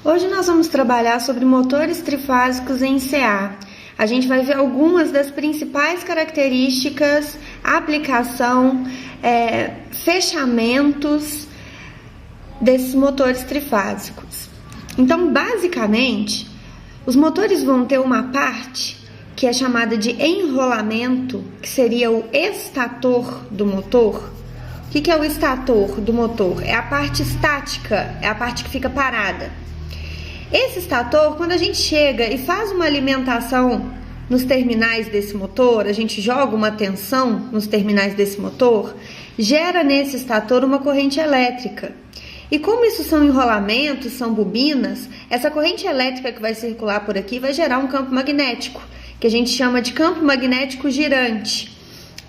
Hoje nós vamos trabalhar sobre motores trifásicos em CA. A gente vai ver algumas das principais características, aplicação, fechamentos desses motores trifásicos. Então, basicamente, os motores vão ter uma parte que é chamada de enrolamento, que seria o estator do motor. O que é o estator do motor? É a parte estática, é a parte que fica parada. Esse estator, quando a gente chega e faz uma alimentação nos terminais desse motor, a gente joga uma tensão nos terminais desse motor, gera nesse estator uma corrente elétrica. E como isso são enrolamentos, são bobinas, essa corrente elétrica que vai circular por aqui vai gerar um campo magnético, que a gente chama de campo magnético girante.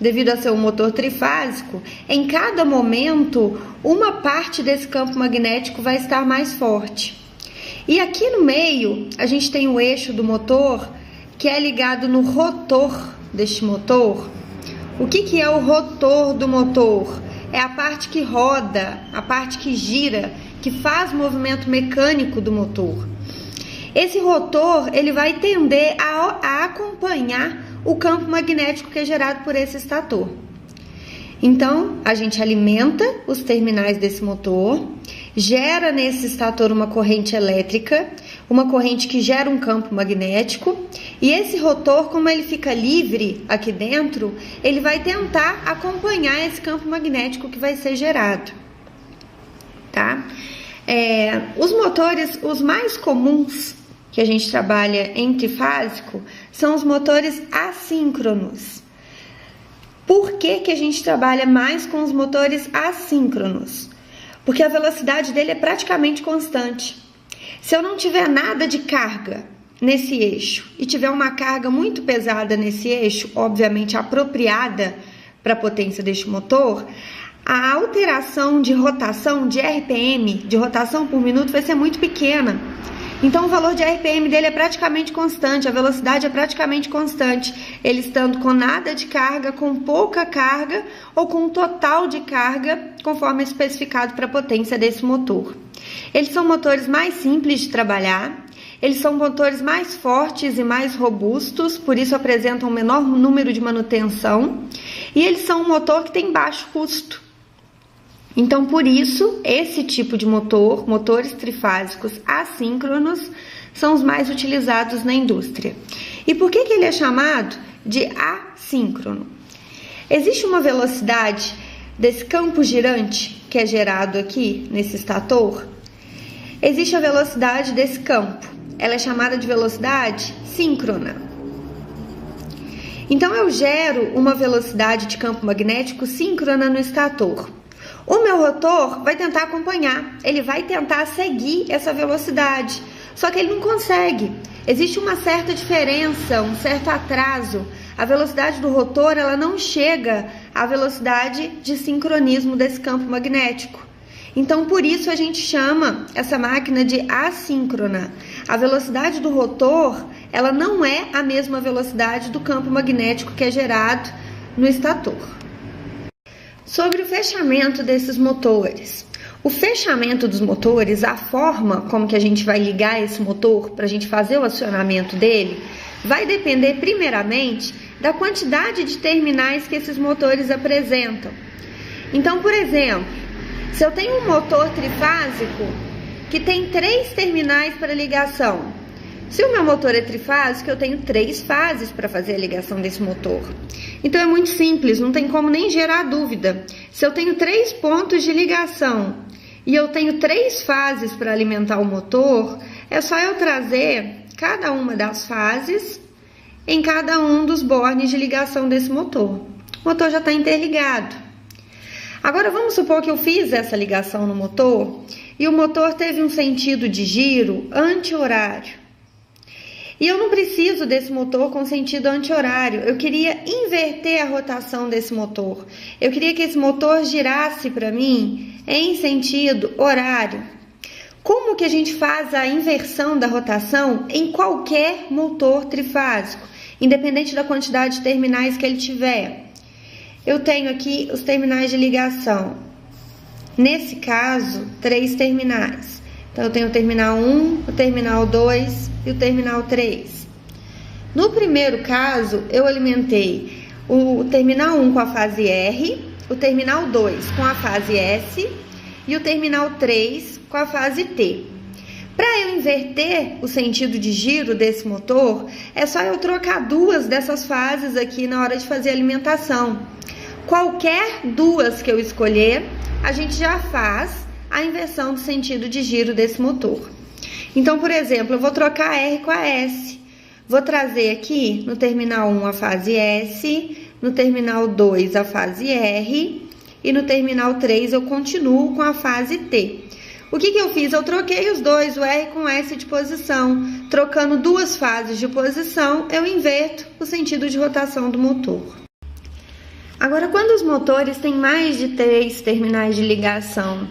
Devido a ser um motor trifásico, em cada momento, uma parte desse campo magnético vai estar mais forte. E aqui no meio, a gente tem o eixo do motor, que é ligado no rotor deste motor. O que é o rotor do motor? É a parte que roda, a parte que gira, que faz movimento mecânico do motor. Esse rotor, ele vai tender a acompanhar o campo magnético que é gerado por esse estator. Então, a gente alimenta os terminais desse motor, gera nesse estator uma corrente elétrica, uma corrente que gera um campo magnético, e esse rotor, como ele fica livre aqui dentro, ele vai tentar acompanhar esse campo magnético que vai ser gerado, tá? Os motores, os mais comuns que a gente trabalha em trifásico, são os motores assíncronos. Por que a gente trabalha mais com os motores assíncronos? Porque a velocidade dele é praticamente constante. Se eu não tiver nada de carga nesse eixo e tiver uma carga muito pesada nesse eixo, obviamente apropriada para a potência deste motor, a alteração de rotação, de RPM, de rotação por minuto, vai ser muito pequena. Então o valor de RPM dele é praticamente constante, a velocidade é praticamente constante, ele estando com nada de carga, com pouca carga ou com um total de carga, conforme especificado para a potência desse motor. Eles são motores mais simples de trabalhar, eles são motores mais fortes e mais robustos, por isso apresentam um menor número de manutenção, e eles são um motor que tem baixo custo. Então, por isso, esse tipo de motor, motores trifásicos assíncronos, são os mais utilizados na indústria. E por que ele é chamado de assíncrono? Existe uma velocidade desse campo girante que é gerado aqui nesse estator. Existe a velocidade desse campo. Ela é chamada de velocidade síncrona. Então, eu gero uma velocidade de campo magnético síncrona no estator. O meu rotor vai tentar acompanhar, ele vai tentar seguir essa velocidade, só que ele não consegue. Existe uma certa diferença, um certo atraso. A velocidade do rotor, ela não chega à velocidade de sincronismo desse campo magnético. Então, por isso a gente chama essa máquina de assíncrona. A velocidade do rotor, ela não é a mesma velocidade do campo magnético que é gerado no estator. Sobre o fechamento desses motores. O fechamento dos motores, a forma como que a gente vai ligar esse motor para a gente fazer o acionamento dele, vai depender primeiramente da quantidade de terminais que esses motores apresentam. Então, por exemplo, se eu tenho um motor trifásico que tem 3 terminais para ligação, se o meu motor é trifásico, eu tenho 3 fases para fazer a ligação desse motor. Então é muito simples, não tem como nem gerar dúvida. Se eu tenho 3 pontos de ligação e eu tenho 3 fases para alimentar o motor, é só eu trazer cada uma das fases em cada um dos bornes de ligação desse motor. O motor já está interligado. Agora vamos supor que eu fiz essa ligação no motor e o motor teve um sentido de giro anti-horário. E eu não preciso desse motor com sentido anti-horário. Eu queria inverter a rotação desse motor. Eu queria que esse motor girasse para mim em sentido horário. Como que a gente faz a inversão da rotação em qualquer motor trifásico, independente da quantidade de terminais que ele tiver? Eu tenho aqui os terminais de ligação. Nesse caso, 3 terminais. Então, eu tenho o terminal 1, o terminal 2 e o terminal 3. No primeiro caso, eu alimentei o terminal 1 com a fase R, o terminal 2 com a fase S e o terminal 3 com a fase T. Para eu inverter o sentido de giro desse motor, é só eu trocar duas dessas fases aqui na hora de fazer a alimentação. Qualquer duas que eu escolher, a gente já faz a inversão do sentido de giro desse motor. Então, por exemplo, eu vou trocar R com a S. Vou trazer aqui no terminal 1 a fase S, no terminal 2 a fase R e no terminal 3 eu continuo com a fase T. O que eu fiz? Eu troquei os dois, o R com o S de posição. Trocando duas fases de posição, eu inverto o sentido de rotação do motor. Agora, quando os motores têm mais de 3 terminais de ligação,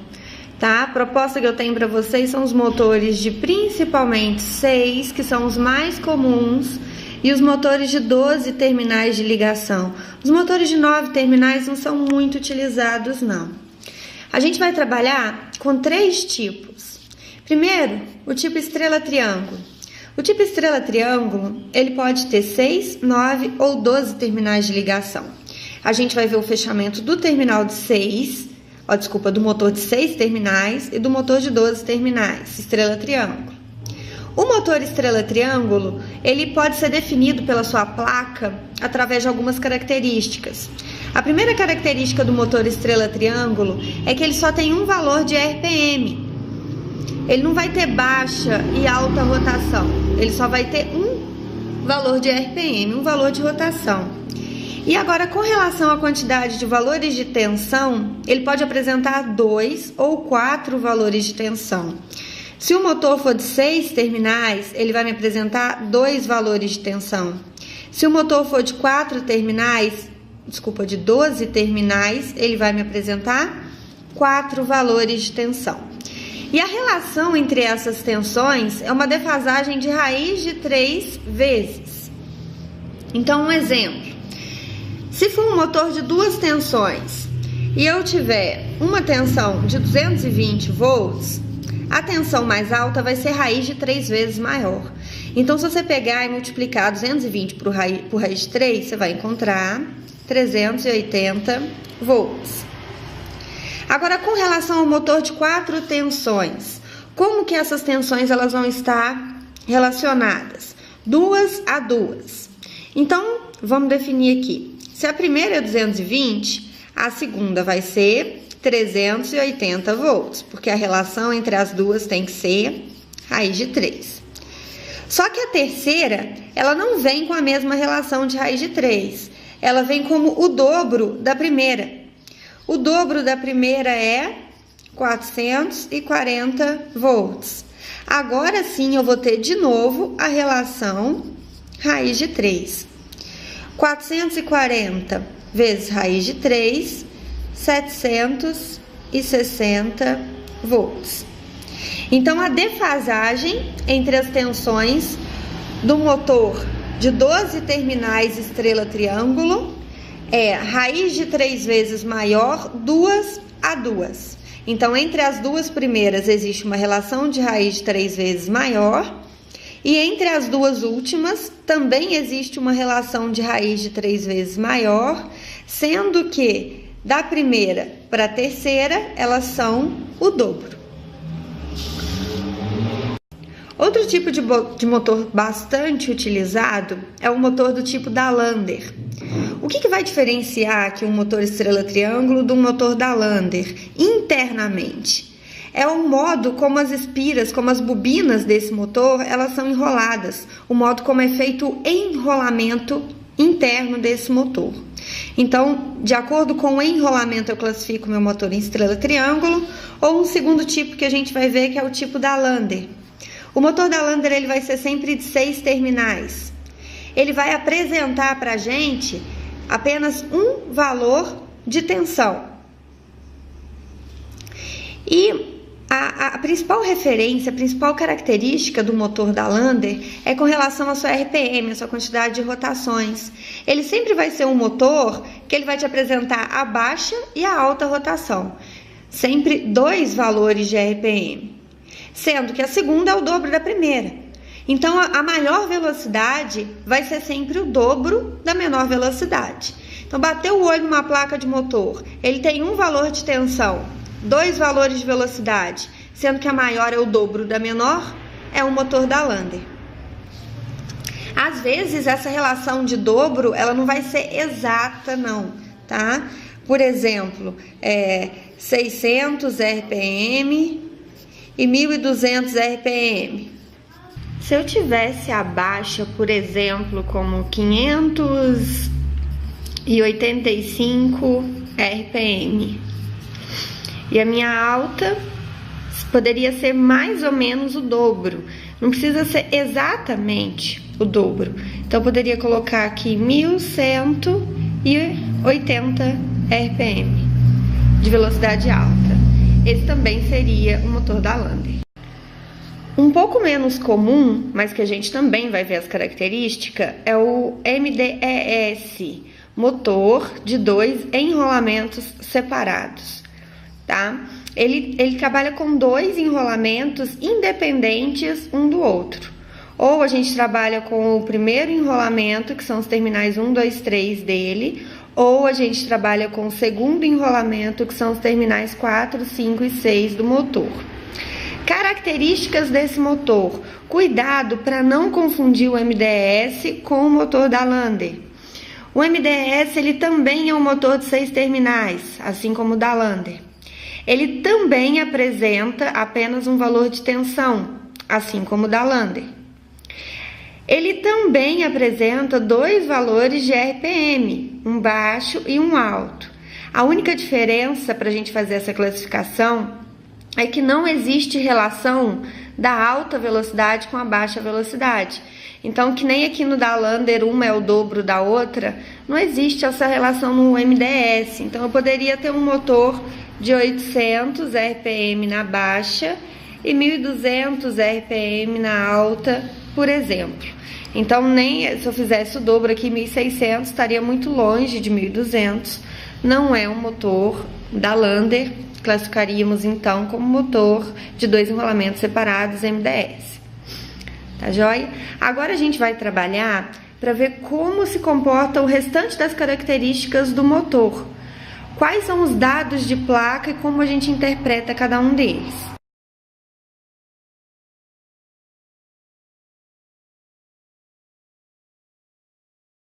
tá? A proposta que eu tenho para vocês são os motores de principalmente 6, que são os mais comuns, e os motores de 12 terminais de ligação. Os motores de 9 terminais não são muito utilizados, não. A gente vai trabalhar com 3 tipos. Primeiro, o tipo estrela-triângulo. O tipo estrela-triângulo, ele pode ter 6, 9 ou 12 terminais de ligação. A gente vai ver o fechamento do terminal de 6, do motor de 6 terminais e do motor de 12 terminais, estrela-triângulo. O motor estrela-triângulo, ele pode ser definido pela sua placa através de algumas características. A primeira característica do motor estrela-triângulo é que ele só tem um valor de RPM. Ele não vai ter baixa e alta rotação. Ele só vai ter um valor de RPM, um valor de rotação. E agora, com relação à quantidade de valores de tensão, ele pode apresentar 2 ou 4 valores de tensão. Se o motor for de 6 terminais, ele vai me apresentar 2 valores de tensão. Se o motor for de 12 terminais, ele vai me apresentar 4 valores de tensão. E a relação entre essas tensões é uma defasagem de raiz de 3 vezes. Então, um exemplo. Se for um motor de 2 tensões e eu tiver uma tensão de 220 volts, a tensão mais alta vai ser raiz de 3 vezes maior. Então, se você pegar e multiplicar 220 por raiz de 3, você vai encontrar 380 volts. Agora, com relação ao motor de 4 tensões, como que essas tensões elas vão estar relacionadas? 2 a 2. Então, vamos definir aqui. Se a primeira é 220, a segunda vai ser 380 volts, porque a relação entre as duas tem que ser raiz de 3. Só que a terceira, ela não vem com a mesma relação de raiz de 3. Ela vem como o dobro da primeira. O dobro da primeira é 440 volts. Agora sim eu vou ter de novo a relação raiz de 3. 440 vezes raiz de 3, 760 volts. Então, a defasagem entre as tensões do motor de 12 terminais estrela-triângulo é raiz de 3 vezes maior, 2 a 2. Então, entre as duas primeiras existe uma relação de raiz de 3 vezes maior, e entre as duas últimas também existe uma relação de raiz de 3 vezes maior, sendo que da primeira para a terceira elas são o dobro. Outro tipo de motor bastante utilizado é o motor do tipo da Lander. O que vai diferenciar aqui um motor estrela-triângulo do motor da Lander internamente? É o modo como as espiras, como as bobinas desse motor, elas são enroladas. O modo como é feito o enrolamento interno desse motor. Então, de acordo com o enrolamento, eu classifico meu motor em estrela-triângulo, ou um segundo tipo que a gente vai ver, que é o tipo da Lander. O motor da Lander ele vai ser sempre de 6 terminais. Ele vai apresentar para a gente apenas um valor de tensão. E a principal referência, a principal característica do motor da Lander é com relação à sua RPM, a sua quantidade de rotações. Ele sempre vai ser um motor que ele vai te apresentar a baixa e a alta rotação. Sempre 2 valores de RPM. sendo que a segunda é o dobro da primeira. Então, a maior velocidade vai ser sempre o dobro da menor velocidade. Então, bateu o olho numa placa de motor, ele tem um valor de tensão, 2 valores de velocidade, sendo que a maior é o dobro da menor, é o motor da Lander. Às vezes, essa relação de dobro, ela não vai ser exata, não, tá? Por exemplo, 600 RPM e 1.200 RPM. Se eu tivesse a baixa, por exemplo, como 585 RPM, e a minha alta poderia ser mais ou menos o dobro, não precisa ser exatamente o dobro. Então, eu poderia colocar aqui 1.180 RPM de velocidade alta. Esse também seria o motor da Lander. Um pouco menos comum, mas que a gente também vai ver as características, é o MDES, motor de 2 enrolamentos separados, tá? Ele trabalha com 2 enrolamentos independentes um do outro. Ou a gente trabalha com o primeiro enrolamento, que são os terminais 1, 2, 3 dele, ou a gente trabalha com o segundo enrolamento, que são os terminais 4, 5 e 6 do motor. Características desse motor. Cuidado para não confundir o MDES com o motor da Lander. O MDES ele também é um motor de 6 terminais, assim como o da Lander. Ele também apresenta apenas um valor de tensão, assim como o da Lander. Ele também apresenta 2 valores de RPM, um baixo e um alto. A única diferença para a gente fazer essa classificação é que não existe relação da alta velocidade com a baixa velocidade. Então, que nem aqui no da Lander, uma é o dobro da outra, não existe essa relação no MDS. Então, eu poderia ter um motor de 800 RPM na baixa e 1.200 RPM na alta, por exemplo. Então, nem se eu fizesse o dobro aqui, 1.600, estaria muito longe de 1.200. Não é um motor da Lander. Classificaríamos então como motor de 2 enrolamentos separados MDS. Tá joia? Agora a gente vai trabalhar para ver como se comporta o restante das características do motor. Quais são os dados de placa e como a gente interpreta cada um deles.